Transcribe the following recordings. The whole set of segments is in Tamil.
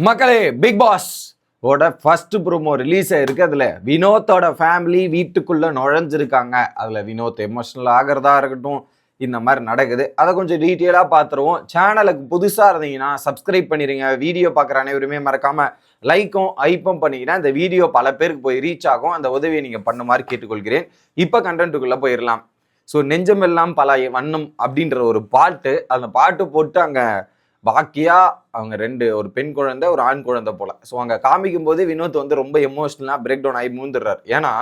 மக்களே, பிக் பாஸ் ஓட ஃபர்ஸ்ட் ப்ரோமோ ரிலீஸ் ஆயிருக்கு. அதுல வினோத்தோட ஃபேமிலி வீட்டுக்குள்ள நுழைஞ்சிருக்காங்க. அதுல வினோத் எமோஷனல் ஆகிறதா இருக்கட்டும், இந்த மாதிரி நடக்குது. அதை கொஞ்சம் டீட்டெயிலா பார்த்துருவோம். சேனலுக்கு புதுசா இருந்தீங்கன்னா சப்ஸ்கிரைப் பண்ணிடுங்க. வீடியோ பார்க்குற அனைவருமே மறக்காம லைக்கும் ஐப்பும் பண்ணிக்கிறேன். இந்த வீடியோ பல பேருக்கு போய் ரீச் ஆகும். அந்த உதவியை நீங்க பண்ணுமாறு கேட்டுக்கொள்கிறேன். இப்போ கண்டென்ட்டுக்குள்ள போயிடலாம். ஸோ நெஞ்சமெல்லாம் பல வண்ணம் அப்படின்ற ஒரு பாட்டு, அந்த பாட்டு போட்டு அங்க பாக்கியா அவங்க ஒரு பெண் குழந்தை ஒரு ஆண் குழந்தை போல. ஸோ அங்கே காமிக்கும் போது வினோத் வந்து ரொம்ப எமோஷனலாக பிரேக் டவுன் ஆகி மூந்துடுறாரு. ஏன்னா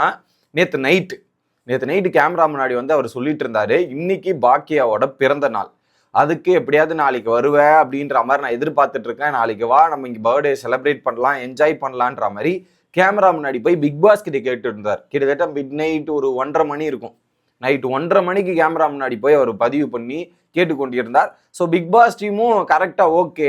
நேற்று நைட்டு கேமரா முன்னாடி வந்து அவர் சொல்லிட்டு இருந்தாரு, இன்னைக்கு பாக்கியாவோட பிறந்த நாள், அதுக்கு எப்படியாவது நாளைக்கு வருவேன் அப்படின்ற மாதிரி நான் எதிர்பார்த்துட்டு இருக்கேன். நாளைக்கு வா, நம்ம இங்கே பர்த்டே செலிப்ரேட் பண்ணலாம், என்ஜாய் பண்ணலான்ற மாதிரி கேமரா முன்னாடி போய் பிக் பாஸ் கிட்ட கேட்டு இருந்தார். கிட்டத்தட்ட மிட் நைட் ஒரு 1:30 மணி இருக்கும். நைட்டு 1:30 மணிக்கு கேமரா முன்னாடி போய் அவர் பதிவு பண்ணி கேட்டுக்கொண்டிருந்தார். ஸோ பிக் பாஸ் டீமும் கரெக்டாக ஓகே,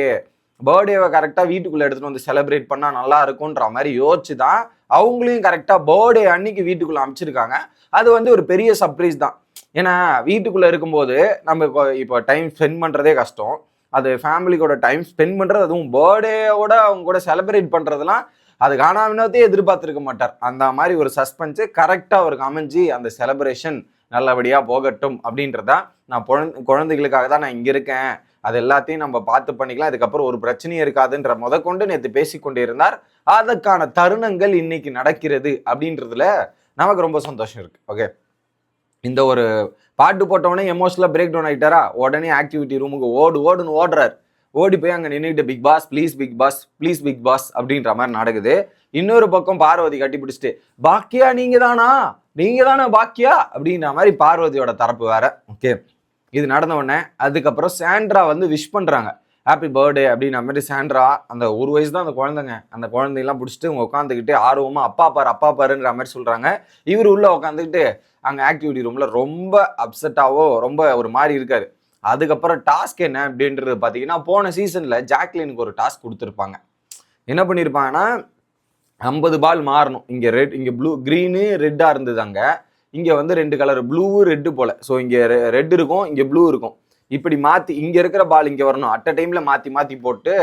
பர்த்டேவை கரெக்டாக வீட்டுக்குள்ளே எடுத்துகிட்டு வந்து செலிப்ரேட் பண்ணால் நல்லா இருக்கும்ன்ற மாதிரி யோசிச்சு தான் அவங்களையும் கரெக்டாக பர்த்டே அன்னைக்கு வீட்டுக்குள்ளே அமைச்சிருக்காங்க. அது வந்து ஒரு பெரிய சர்ப்ரைஸ் தான். ஏன்னா வீட்டுக்குள்ளே இருக்கும்போது நம்ம இப்போ டைம் ஸ்பெண்ட் பண்ணுறதே கஷ்டம். அது ஃபேமிலியோட டைம் ஸ்பெண்ட் பண்ணுறது, அதுவும் பர்த்டேவோட அவங்க கூட செலிப்ரேட் பண்ணுறதுலாம் அது காணாமத்தே எதிர்பார்த்துருக்க மாட்டார். அந்த மாதிரி ஒரு சஸ்பென்ஸு கரெக்டாக அவருக்கு அமைஞ்சு அந்த செலிப்ரேஷன் நல்லபடியாக போகட்டும் அப்படின்றதான். நான் குழந்தைகளுக்காக தான் நான் இங்கே இருக்கேன், அது எல்லாத்தையும் நம்ம பார்த்து பண்ணிக்கலாம், இதுக்கப்புறம் ஒரு பிரச்சனையும் இருக்காதுன்ற முதற்கொண்டு நேற்று பேசிக்கொண்டே இருந்தார். அதுக்கான தருணங்கள் இன்னைக்கு நடக்கிறது அப்படின்றதுல நமக்கு ரொம்ப சந்தோஷம் இருக்கு. ஓகே, இந்த ஒரு பாட்டு போட்டவொடனே எமோஷனலாக பிரேக் டவுன் ஆகிட்டாரா, உடனே ஆக்டிவிட்டி ரூமுக்கு ஓடுன்னு ஓடுறாரு. ஓடி போய் அங்கே நின்றுட்டு Bigg Boss please Bigg Boss please Bigg Boss அப்படின்ற மாதிரி நடக்குது. இன்னொரு பக்கம் பார்வதி கட்டி பிடிச்சிட்டு பாக்கியா நீங்க தானா பாக்கியா அப்படின்ற மாதிரி பார்வதியோட தரப்பு வேற. ஓகே, இது நடந்த உடனே அதுக்கப்புறம் சாண்ட்ரா வந்து விஷ் பண்றாங்க, ஹாப்பி பர்த்டே அப்படின்ற மாதிரி. சாண்ட்ரா அந்த 1 வயசு தான் அந்த குழந்தைங்க, அந்த குழந்தையெல்லாம் பிடிச்சிட்டு அவங்க உட்காந்துக்கிட்டு ஆர்வமா அப்பா பாருன்ற மாதிரி சொல்றாங்க. இவர் உள்ள உட்காந்துக்கிட்டு அங்கே ஆக்டிவிட்டி ரூம்ல ரொம்ப அப்செட்டாவோ ரொம்ப ஒரு மாதிரி இருக்காரு. அதுக்கப்புறம் டாஸ்க் என்ன அப்படின்றது பார்த்தீங்கன்னா, போன சீசன்ல ஜாக்லினுக்கு ஒரு டாஸ்க் கொடுத்துருப்பாங்க. என்ன பண்ணியிருப்பாங்கன்னா 50 பால் மாறணும். இங்கே ரெட், இங்கே ப்ளூ, க்ரீனு ரெட்டாக இருந்தது. அங்கே இங்கே வந்து 2 கலர் ப்ளூ ரெட்டு போல. ஸோ இங்கே ரெட் இருக்கும், இங்கே ப்ளூ இருக்கும். இப்படி மாற்றி இங்கே இருக்கிற பால் இங்கே வரணும். அட் அ டைமில் மாற்றி போட்டு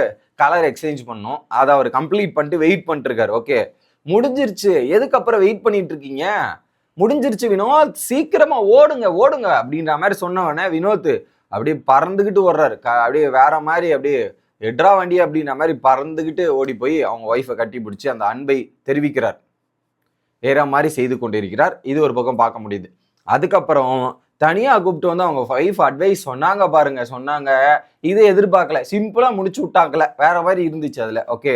கலர் எக்ஸ்சேஞ்ச் பண்ணணும். அதை அவர் கம்ப்ளீட் பண்ணிட்டு வெயிட் பண்ணிட்டு இருக்காரு. ஓகே, முடிஞ்சிருச்சு, எதுக்கப்புறம் வெயிட் பண்ணிட்டு இருக்கீங்க, முடிஞ்சிருச்சு வினோத், சீக்கிரமா ஓடுங்க அப்படின்ற மாதிரி சொன்னவனே வினோத் அப்படியே பறந்துக்கிட்டு ஓடுறாரு. அப்படியே வேற மாதிரி அப்படியே எட்ரா வண்டி அப்படின்ற மாதிரி பறந்துக்கிட்டு ஓடி போய் அவங்க ஒய்ஃபை கட்டி பிடிச்சி அந்த அன்பை தெரிவிக்கிறார். வேற மாதிரி செய்து கொண்டிருக்கிறார். இது ஒரு பக்கம் பார்க்க முடியுது. அதுக்கப்புறம் தனியாக கூப்பிட்டு வந்து அவங்க ஒய்ஃப் அட்வைஸ் சொன்னாங்க பாருங்க, சொன்னாங்க. இதை எதிர்பார்க்கல, சிம்பிளா முடிச்சு விட்டாங்கல, வேற மாதிரி இருந்துச்சு அதுல. ஓகே,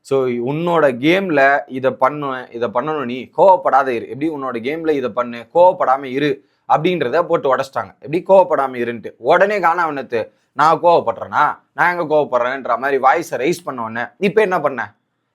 ஸோ உன்னோட கேம்ல இதை பண்ணணும், நீ கோவப்படாத இரு. எப்படி உன்னோட கேம்ல இதை பண்ணு, கோவப்படாம இரு அப்படின்றத போட்டு உடச்சிட்டாங்க. எப்படி கோவப்படாம இருன்ட்டு உடனே காணாவனத்து நான் கோவப்படுறேன்னா, நான் எங்க கோவப்படுறேன்ற மாதிரி வாய்ஸை ரைஸ் பண்ண உடனே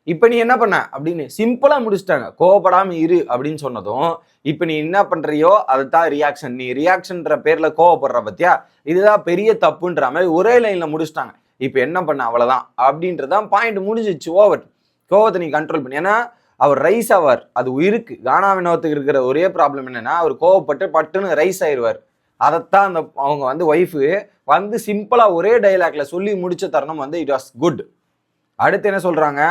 இப்போ நீ என்ன பண்ண அப்படின்னு சிம்பிளா முடிச்சிட்டாங்க. கோவப்படாம இரு அப்படின்னு சொன்னதும் இப்போ நீ என்ன பண்றியோ அதுதான் ரியாக்ஷன், நீ ரியாக்ஷன்ற பேர்ல கோவப்படுற பத்தியா, இதுதான் பெரிய தப்புன்ற மாதிரி ஒரே லைன்ல முடிச்சிட்டாங்க. இப்போ என்ன பண்ண, அவ்வளவுதான் அப்படின்றதான் பாயிண்ட் முடிஞ்சிச்சு. ஓவர். கோவத்தை நீ கண்ட்ரோல் பண்ணி, ஏன்னா அவர் ரைஸ் ஆவார், அது உயிருக்கு. கானா வினோத்துக்கு இருக்கிற ஒரே ப்ராப்ளம் என்னன்னா, அவர் கோவப்பட்டு பட்டுன்னு ரைஸ் ஆயிடுவார். அதைத்தான் அந்த அவங்க வந்து ஒய்ஃபு வந்து சிம்பிளா ஒரே டைலாக்ல சொல்லி முடிச்ச தருணம் வந்து இட் வாஸ் குட். அடுத்து என்ன சொல்றாங்க,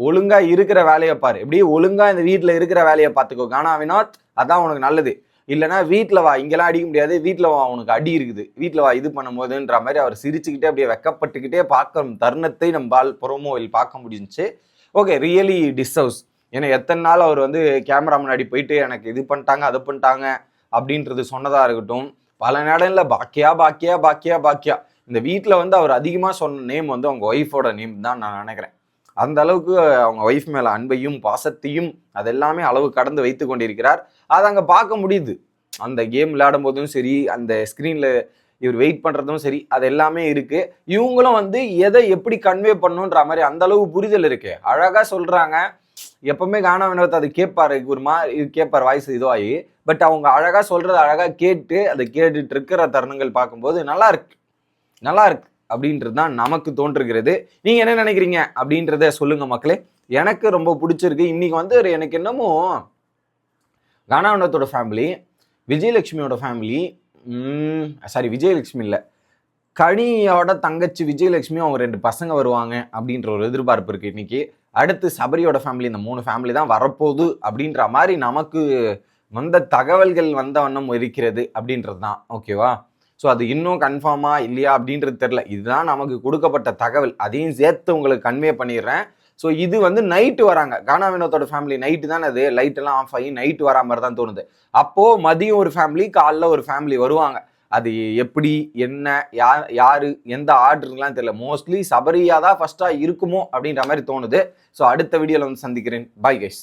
ஒழுங்கா இருக்கிற வேலையை பாரு, எப்படி ஒழுங்கா இந்த வீட்டுல இருக்கிற வேலையை பார்த்துக்கோ கானா வினோத், அதான் உனக்கு நல்லது. இல்லைன்னா வீட்டில் வா, இங்கெல்லாம் அடிக்க முடியாது, வீட்டில் வா, உனக்கு அடி இருக்குது, வீட்டில் வா இது பண்ணும் போதுன்ற மாதிரி அவர் சிரிச்சுக்கிட்டே அப்படியே வெக்கப்பட்டுக்கிட்டே பார்க்க தருணத்தை நம்மால் ப்ரோமோவில் பார்க்க முடிஞ்சிச்சு. Okay, really deserves. ஏன்னா எத்தனை நாள் அவர் வந்து கேமரா முன்னாடி போயிட்டு எனக்கு இது பண்ணிட்டாங்க அது பண்ணிட்டாங்க அப்படின்றது சொன்னதாக இருக்கட்டும், பல நேரங்களில் பாக்கியா இந்த வீட்டில் வந்து அவர் அதிகமாக சொன்ன நேம் வந்து அவங்க ஒய்ஃபோட நேம் தான் நான் நினைக்கிறேன். அந்த அளவுக்கு அவங்க ஒய்ஃப் மேலே அன்பையும் பாசத்தையும் அதெல்லாமே அளவு கடந்து வைத்து கொண்டிருக்கிறார். அதை அங்கே பார்க்க முடியுது. அந்த கேம் விளையாடும் போதும் சரி, அந்த ஸ்க்ரீனில் இவர் வெயிட் பண்ணுறதும் சரி, அது எல்லாமே இருக்குது. இவங்களும் வந்து எதை எப்படி கன்வே பண்ணணுன்ற மாதிரி அந்த அளவு புரிதல் இருக்கு. அழகாக சொல்கிறாங்க. எப்பவுமே கானா வினோத் அது கேட்பாரு, ஒரு மாதிரி கேட்பார் வாய்ஸ் இதுவாகி. பட் அவங்க அழகாக சொல்கிறத அழகாக கேட்டு அதை கேட்டுட்டு இருக்கிற தருணங்கள் பார்க்கும்போது நல்லா இருக்கு அப்படின்றது தான் நமக்கு தோன்றுகிறது. நீங்க என்ன நினைக்கிறீங்க அப்படின்றத சொல்லுங்க மக்களே. எனக்கு ரொம்ப பிடிச்சிருக்கு. இன்னைக்கு வந்து எனக்கு என்னமோ கானா வினோத்தோட ஃபேமிலி, விஜயலட்சுமியோட ஃபேமிலி, சாரி விஜயலட்சுமி இல்லை, கனியோட தங்கச்சி விஜயலட்சுமியும் அவங்க 2 பசங்க வருவாங்க அப்படின்ற ஒரு எதிர்பார்ப்பு இருக்கு இன்னைக்கு. அடுத்து சபரியோட ஃபேமிலி, இந்த 3 ஃபேமிலி தான் வரப்போகுது அப்படின்ற மாதிரி நமக்கு வந்த தகவல்கள் வந்த வண்ணம் இருக்கிறது அப்படின்றது தான். ஓகேவா? ஸோ அது இன்னும் கன்ஃபார்மா இல்லையா அப்படின்றது தெரில. இதுதான் நமக்கு கொடுக்கப்பட்ட தகவல். அதையும் சேர்த்து உங்களுக்கு கன்வே பண்ணிடுறேன். ஸோ இது வந்து நைட்டு வராங்க. கானா வினோத்தோட ஃபேமிலி நைட்டு தானே, அது லைட்டெல்லாம் ஆஃப் ஆகி நைட்டு வரா மாதிரி தான் தோணுது. அப்போது மதியம் ஒரு ஃபேமிலி, காலைல ஒரு ஃபேமிலி வருவாங்க. அது எப்படி, என்ன, யாரு, எந்த ஆர்டருங்கலாம் தெரியல. மோஸ்ட்லி சபரியா தான் ஃபர்ஸ்டா இருக்குமோ அப்படின்ற மாதிரி தோணுது. ஸோ அடுத்த வீடியோவில் வந்து சந்திக்கிறேன். Bye guys.